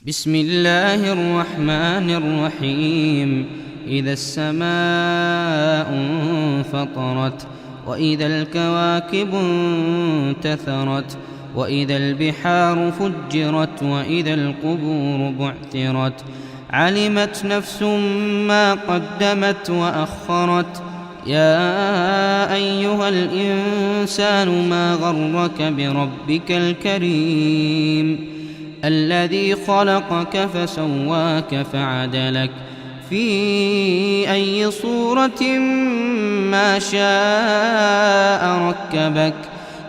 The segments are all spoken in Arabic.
بسم الله الرحمن الرحيم. إذا السماء انفطرت، وإذا الكواكب انتثرت، وإذا البحار فجرت، وإذا القبور بعثرت، علمت نفس ما قدمت وأخرت. يا أيها الإنسان ما غرك بربك الكريم الذي خلقك فسواك فعدلك في أي صورة ما شاء ركبك.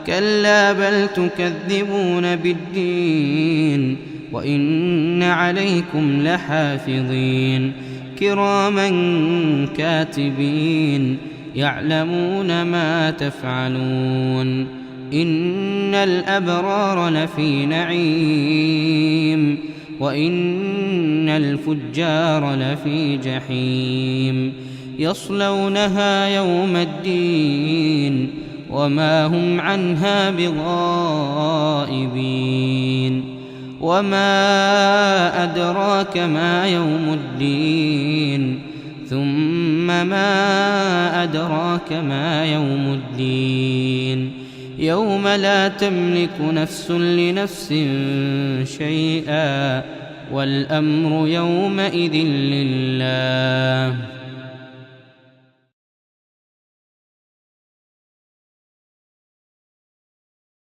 كلا بل تكذبون بالدين، وإن عليكم لحافظين كراما كاتبين يعلمون ما تفعلون. إن الأبرار لفي نعيم، وإن الفجار لفي جحيم، يصلونها يوم الدين وما هم عنها بغائبين. وما أدراك ما يوم الدين، ثم ما أدراك ما يوم الدين. يوم لا تملك نفس لنفس شيئا، والأمر يومئذ لله.